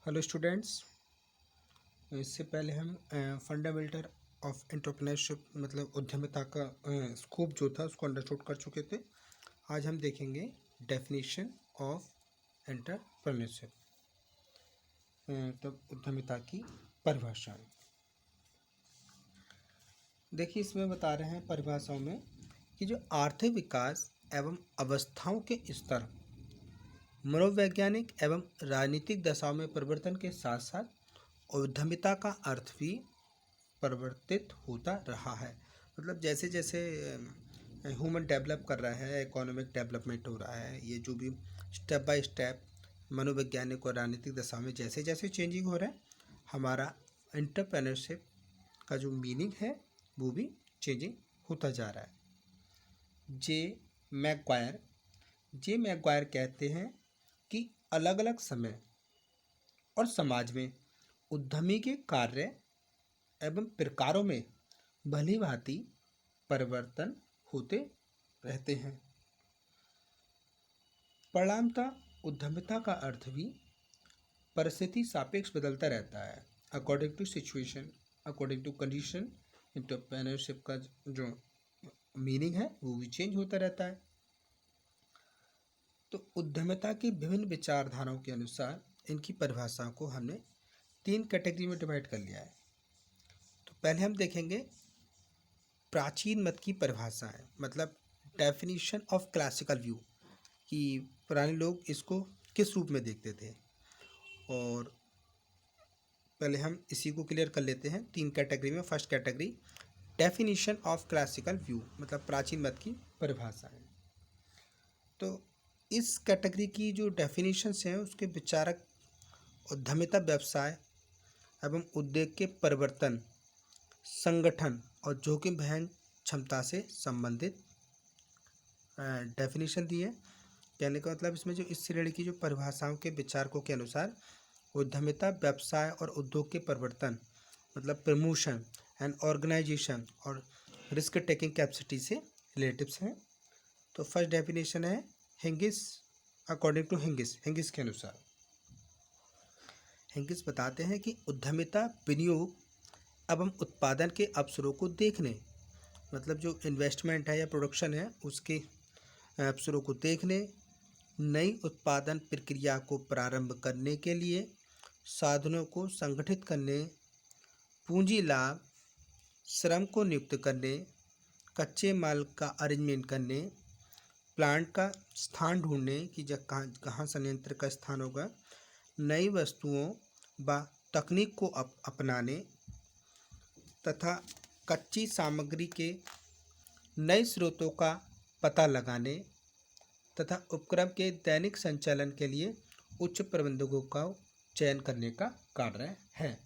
Hello students. इससे पहले हम फंडामेंटल ऑफ एंटरप्रेन्योरशिप मतलब उद्यमिता का स्कोप जो था उसको अंडरस्टूड कर चुके थे। आज हम देखेंगे डेफिनेशन ऑफ एंटरप्रेन्योरशिप, तब उद्यमिता की परिभाषाएं। देखिए, इसमें बता रहे हैं परिभाषाओं में कि जो आर्थिक विकास एवं अवस्थाओं के स्तर, मनोवैज्ञानिक एवं राजनीतिक दशाओं में परिवर्तन के साथ साथ उद्यमिता का अर्थ भी परिवर्तित होता रहा है। मतलब जैसे जैसे ह्यूमन डेवलप कर रहा है, इकोनॉमिक डेवलपमेंट हो रहा है, ये जो भी स्टेप बाय स्टेप मनोवैज्ञानिक और राजनीतिक दशा में जैसे जैसे चेंजिंग हो रहा है, हमारा एंटरप्रेन्योरशिप का जो मीनिंग है वो भी चेंजिंग होता जा रहा है। जे मैक्वायर कहते हैं कि अलग अलग समय और समाज में उद्यमी के कार्य एवं प्रकारों में भली भांति परिवर्तन होते रहते हैं। परिणामतः उद्यमिता का अर्थ भी परिस्थिति सापेक्ष बदलता रहता है। According to situation, according to condition, entrepreneurship का जो मीनिंग है वो भी चेंज होता रहता है। तो उद्यमिता की विभिन्न विचारधाराओं के अनुसार इनकी परिभाषा को हमने 3 कैटेगरी में डिवाइड कर लिया है। तो पहले हम देखेंगे प्राचीन मत की परिभाषा है, मतलब डेफिनेशन ऑफ क्लासिकल व्यू, कि पुराने लोग इसको किस रूप में देखते थे। और पहले हम इसी को क्लियर कर लेते हैं 3 कैटेगरी में। First category definition of classical view, मतलब प्राचीन मत की परिभाषा है। तो इस कैटेगरी की जो डेफिनेशंस हैं उसके विचारक उद्यमिता व्यवसाय एवं उद्योग के परिवर्तन, संगठन और जोखिम वहन क्षमता से संबंधित डेफिनेशन दी है। कहने का मतलब इसमें जो इस श्रेणी की जो परिभाषाओं के विचारकों के अनुसार उद्यमिता व्यवसाय और उद्योग के परिवर्तन, मतलब प्रमोशन एंड ऑर्गेनाइजेशन और रिस्क टेकिंग कैपेसिटी से रिलेटिव्स हैं। तो फर्स्ट डेफिनेशन है हिंगिस, अकॉर्डिंग टू हिंगिस के अनुसार हिंगिस बताते हैं कि उद्यमिता विनियोग एवं उत्पादन के अवसरों को देखने, मतलब जो इन्वेस्टमेंट है या प्रोडक्शन है उसके अवसरों को देखने, नई उत्पादन प्रक्रिया को प्रारंभ करने के लिए साधनों को संगठित करने, पूंजी लाभ, श्रम को नियुक्त करने, कच्चे माल का अरेंजमेंट करने, प्लांट का स्थान ढूंढने कि जब कहाँ संयंत्र का स्थान होगा, नई वस्तुओं व तकनीक को अपनाने तथा कच्ची सामग्री के नए स्रोतों का पता लगाने तथा उपक्रम के दैनिक संचालन के लिए उच्च प्रबंधकों का चयन करने का कार्य है।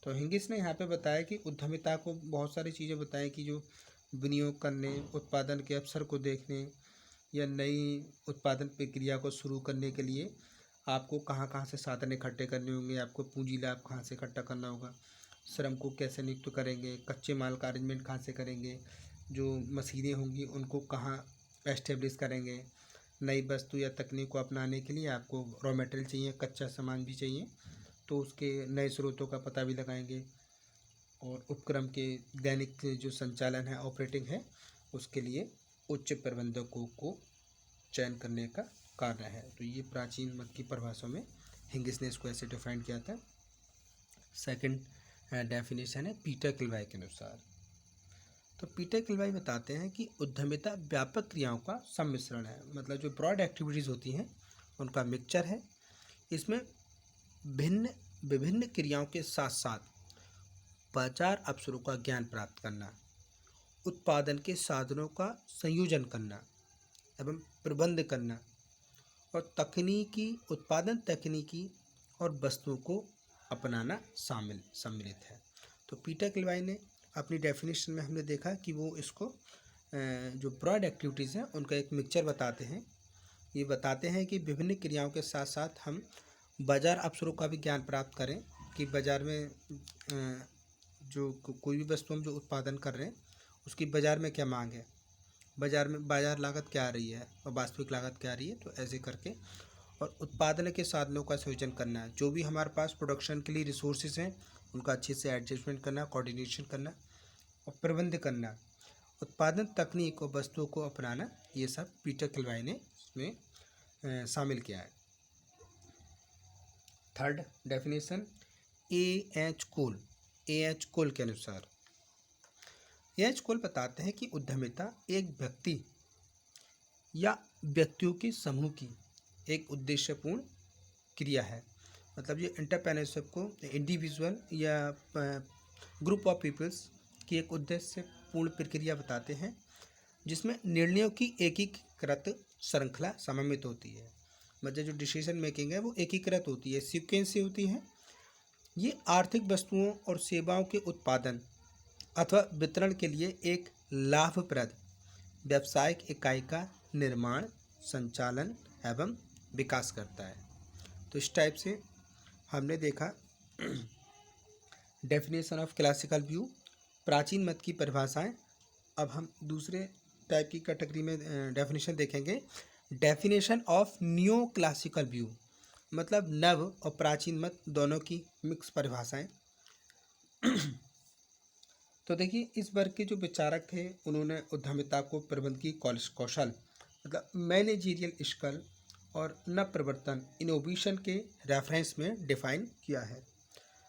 तो हिंगिस ने यहाँ पे बताया कि उद्यमिता को बहुत सारी चीज़ें बताएं कि जो विनियोग करने, उत्पादन के अवसर को देखने या नई उत्पादन प्रक्रिया को शुरू करने के लिए आपको कहाँ कहाँ से साधन इकट्ठे करने होंगे, आपको पूंजी लाभ कहाँ से इकट्ठा करना होगा, श्रम को कैसे नियुक्त करेंगे, कच्चे माल का अरेंजमेंट कहाँ से करेंगे, जो मशीनें होंगी उनको कहाँ एस्टेब्लिश करेंगे, नई वस्तु या तकनीक को अपनाने के लिए आपको रॉ मटेरियल चाहिए, कच्चा सामान भी चाहिए, तो उसके नए स्रोतों का पता भी लगाएंगे। और उपक्रम के दैनिक जो संचालन है, ऑपरेटिंग है, उसके लिए उच्च प्रबंधकों को चयन करने का कार्य है। तो ये प्राचीन मत की परिभाषा में हिंगिस ने इसको ऐसे डिफाइन किया था। सेकंड डेफिनेशन है पीटर किलवाई के अनुसार। तो पीटर किलवाई बताते हैं कि उद्यमिता व्यापक क्रियाओं का सम्मिश्रण है, मतलब जो ब्रॉड एक्टिविटीज़ होती हैं उनका मिक्सचर है। इसमें विभिन्न क्रियाओं के साथ साथ बाजार अवसरों का ज्ञान प्राप्त करना, उत्पादन के साधनों का संयोजन करना एवं प्रबंध करना और उत्पादन तकनीकी और वस्तुओं को अपनाना सम्मिलित है। तो पीटर किलवाई ने अपनी डेफिनेशन में हमने देखा कि वो इसको जो ब्रॉड एक्टिविटीज़ हैं उनका एक मिक्सचर बताते हैं। ये बताते हैं कि विभिन्न क्रियाओं के साथ साथ हम बाजार अवसरों का भी ज्ञान प्राप्त करें कि बाज़ार में जो कोई भी वस्तु हम जो उत्पादन कर रहे हैं उसकी बाज़ार में क्या मांग है, बाज़ार लागत क्या आ रही है और वास्तविक लागत क्या आ रही है। तो ऐसे करके और उत्पादन के साधनों का सृजन करना है। जो भी हमारे पास प्रोडक्शन के लिए रिसोर्सेज हैं उनका अच्छे से एडजस्टमेंट करना, कोऑर्डिनेशन करना और प्रबंध करना, उत्पादन तकनीक और वस्तुओं को अपनाना, ये सब पीटर किलवाई ने इसमें शामिल किया है। थर्ड डेफिनेशन एच कोल के अनुसार एच कोल बताते हैं कि उद्यमिता एक व्यक्ति या व्यक्तियों के समूह की एक उद्देश्यपूर्ण क्रिया है। मतलब ये एंटरप्रेन्योरशिप को इंडिविजुअल या ग्रुप ऑफ पीपल्स की एक उद्देश्यपूर्ण प्रक्रिया बताते हैं जिसमें निर्णयों की एकीकृत श्रृंखला समन्वित होती है। मतलब जो डिसीजन मेकिंग है वो एकीकृत होती है, सीक्वेंस से होती है। ये आर्थिक वस्तुओं और सेवाओं के उत्पादन अथवा वितरण के लिए एक लाभप्रद व्यावसायिक इकाई का निर्माण, संचालन एवं विकास करता है। तो इस टाइप से हमने देखा डेफिनेशन ऑफ क्लासिकल व्यू, प्राचीन मत की परिभाषाएं। अब हम दूसरे टाइप की कैटेगरी में डेफिनेशन देखेंगे, definition of new classical view, मतलब नव और प्राचीन मत दोनों की मिक्स परिभाषाएं। तो देखिए, इस वर्ग के जो विचारक थे उन्होंने उद्यमिता को प्रबंधकीय कौशल मतलब मैनेजरियल स्किल और नव प्रवर्तन इनोवेशन के रेफरेंस में डिफाइन किया है।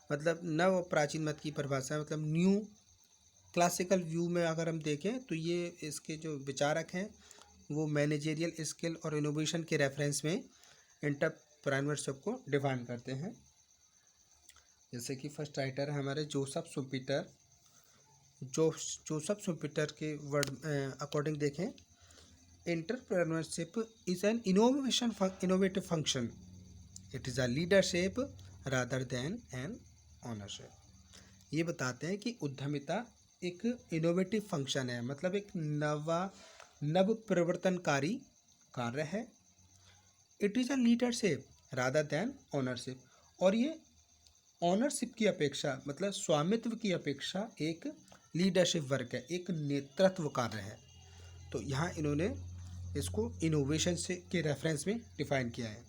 मतलब नव और प्राचीन मत की परिभाषा मतलब न्यू क्लासिकल व्यू में अगर हम देखें तो ये इसके जो विचारक हैं वो मैनेजरियल स्किल और इनोवेशन के रेफरेंस में एंटरप्रेन्योरशिप को डिफाइन करते हैं। जैसे कि फर्स्ट राइटर है हमारे जोसेफ शुम्पीटर के वर्ड अकॉर्डिंग देखें, entrepreneurship is an innovative function, it is a leadership rather than an ownership. ये बताते हैं कि उद्यमिता एक इनोवेटिव फंक्शन है, मतलब एक नव प्रवर्तनकारी कार्य है। It is a leadership rather then ownership, और ये ऑनरशिप की अपेक्षा मतलब स्वामित्व की अपेक्षा एक लीडरशिप वर्क है, एक नेतृत्व कार्य है। तो यहाँ इन्होंने इसको इनोवेशन से के रेफरेंस में डिफाइन किया है।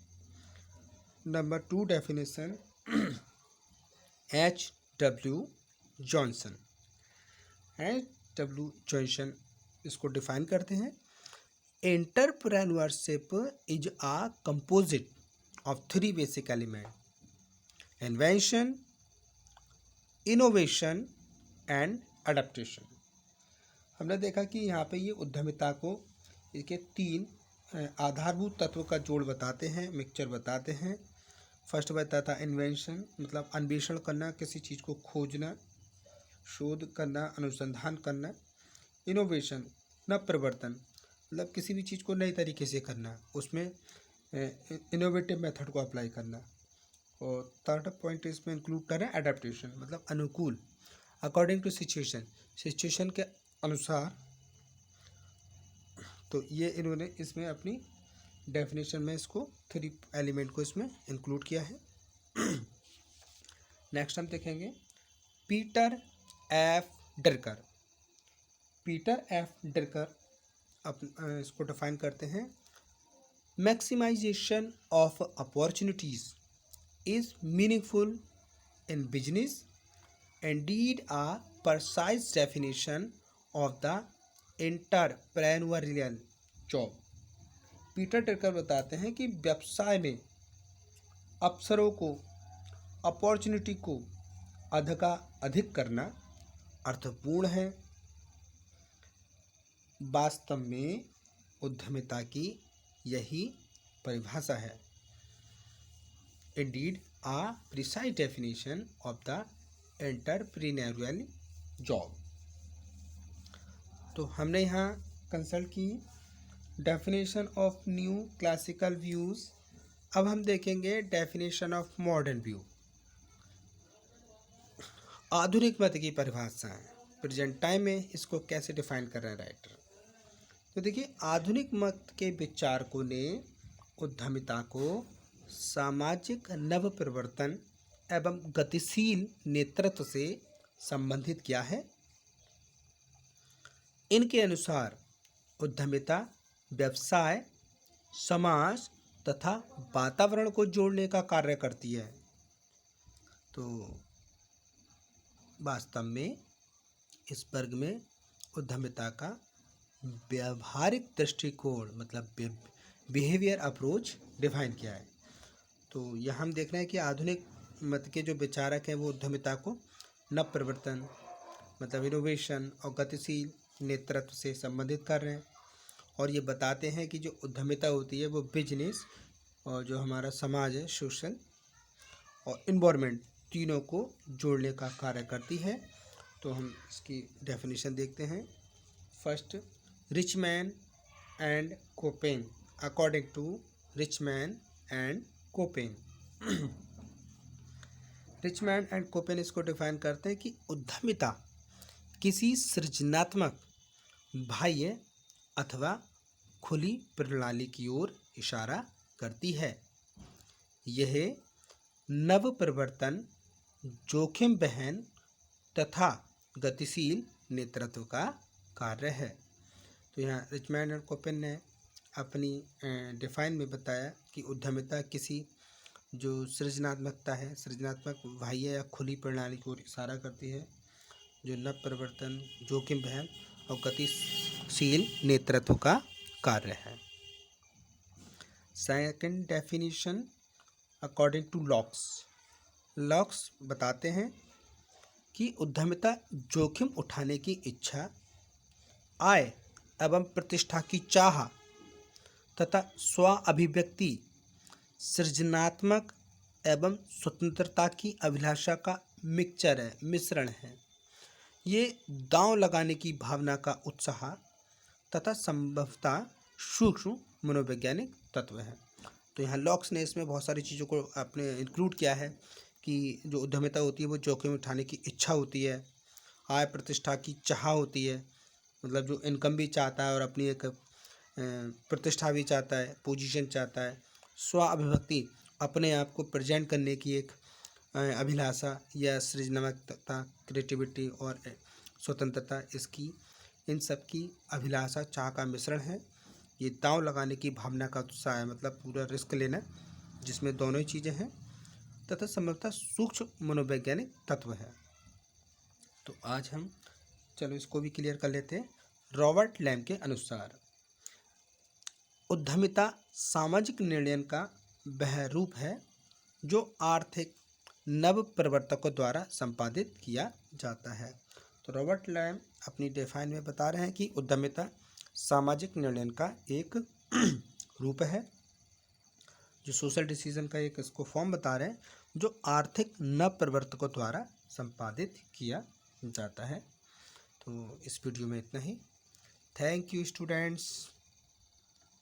Number 2 definition H.W. जॉनसन इसको डिफाइन करते हैं, entrepreneurship is a composite of 3 basic element, invention, innovation and adaptation. हमने देखा कि यहाँ पे ये उद्यमिता को इसके 3 आधारभूत तत्व का जोड़ बताते हैं, मिक्सचर बताते हैं। फर्स्ट बताता इन्वेंशन, मतलब अन्वेषण करना, किसी चीज़ को खोजना, शोध करना, अनुसंधान करना। इनोवेशन न प्रवर्तन, मतलब किसी भी चीज़ को नई तरीके से करना, उसमें इनोवेटिव मेथड को अप्लाई करना। और थर्ड पॉइंट इसमें इंक्लूड कर रहे हैं एडेप्टेशन, मतलब अनुकूल, अकॉर्डिंग टू सिचुएशन के अनुसार। तो ये इन्होंने इसमें अपनी डेफिनेशन में इसको 3 एलिमेंट को इसमें इंक्लूड किया है। नेक्स्ट हम देखेंगे पीटर एफ ड्रकर इसको डिफाइन करते हैं, maximization of opportunities is meaningful in business, indeed a precise definition of the entrepreneurial job। Peter Drucker बताते हैं कि व्यवसाय में अवसरों को, अपॉर्चुनिटी को अधिक करना अर्थपूर्ण है। वास्तव में उद्यमिता की यही परिभाषा है, indeed a precise definition of the entrepreneurial job. तो हमने यहाँ कंसल्ट की definition of new classical views. अब हम देखेंगे डेफिनेशन ऑफ मॉडर्न व्यू, आधुनिक मत की परिभाषा है, प्रेजेंट टाइम में इसको कैसे डिफाइन कर रहे हैं राइटर। तो देखिए, आधुनिक मत के विचारकों ने उद्यमिता को सामाजिक नव परिवर्तन एवं गतिशील नेतृत्व से संबंधित किया है। इनके अनुसार उद्यमिता व्यवसाय, समाज तथा वातावरण को जोड़ने का कार्य करती है। तो वास्तव में इस वर्ग में उद्यमिता का व्यावहारिक दृष्टिकोण मतलब बिहेवियर अप्रोच डिफाइन किया है। तो यहाँ हम देख रहे हैं कि आधुनिक मत के जो विचारक हैं वो उद्यमिता को नव परिवर्तन मतलब इनोवेशन और गतिशील नेतृत्व से संबंधित कर रहे हैं और ये बताते हैं कि जो उद्यमिता होती है वो बिजनेस और जो हमारा समाज है सोशल और इन्वायरमेंट तीनों को जोड़ने का कार्य करती है। तो हम इसकी डेफिनेशन देखते हैं। First, Richman and Copen, according to Richman and Copen. Richman and Copen इसको डिफाइन करते हैं कि उद्यमिता किसी सृजनात्मक बाह्य अथवा खुली प्रणाली की ओर इशारा करती है। यह नव परिवर्तन, जोखिम वहन तथा गतिशील नेतृत्व का कार्य है। तो यहाँ रिचमैन एंड कोपेन ने अपनी डिफाइन में बताया कि उद्यमिता किसी जो सृजनात्मकता है, सृजनात्मक बाह्य या खुली प्रणाली की ओर इशारा करती है जो नव परिवर्तन, जोखिम वहन और गतिशील नेतृत्व का कार्य है। Second definition according to Locks बताते हैं कि उद्यमिता जोखिम उठाने की इच्छा, आय एवं प्रतिष्ठा की चाह तथा स्व अभिव्यक्ति, सृजनात्मक एवं स्वतंत्रता की अभिलाषा का मिश्रण है। ये दांव लगाने की भावना का उत्साह तथा संभवतः सूक्ष्म मनोवैज्ञानिक तत्व है। तो यहाँ लॉक्स ने इसमें बहुत सारी चीज़ों को अपने इंक्लूड किया है कि जो उद्यमिता होती है वो जोखिम उठाने की इच्छा होती है, आय प्रतिष्ठा की चाह होती है, मतलब जो इनकम भी चाहता है और अपनी एक प्रतिष्ठा भी चाहता है, पोजीशन चाहता है, स्व अभिव्यक्ति अपने आप को प्रेजेंट करने की एक अभिलाषा या सृजनात्मकता, क्रिएटिविटी और स्वतंत्रता, इसकी इन सब की अभिलाषा चाह का मिश्रण है। ये दांव लगाने की भावना का उत्साह है, मतलब पूरा रिस्क लेना जिसमें दोनों ही चीज़ें हैं तथा संभवतः सूक्ष्म मनोवैज्ञानिक तत्व है। तो आज हम चलो इसको भी क्लियर कर लेते हैं। रॉबर्ट लैम के अनुसार उद्यमिता सामाजिक निर्णय का वह रूप है जो आर्थिक नव प्रवर्तकों द्वारा संपादित किया जाता है। तो रॉबर्ट लैम अपनी डिफाइन में बता रहे हैं कि उद्यमिता सामाजिक निर्णय का एक रूप है जो सोशल डिसीजन का एक इसको फॉर्म बता रहे हैं जो आर्थिक नव प्रवर्तकों द्वारा संपादित किया जाता है। तो इस वीडियो में इतना ही। Thank you students.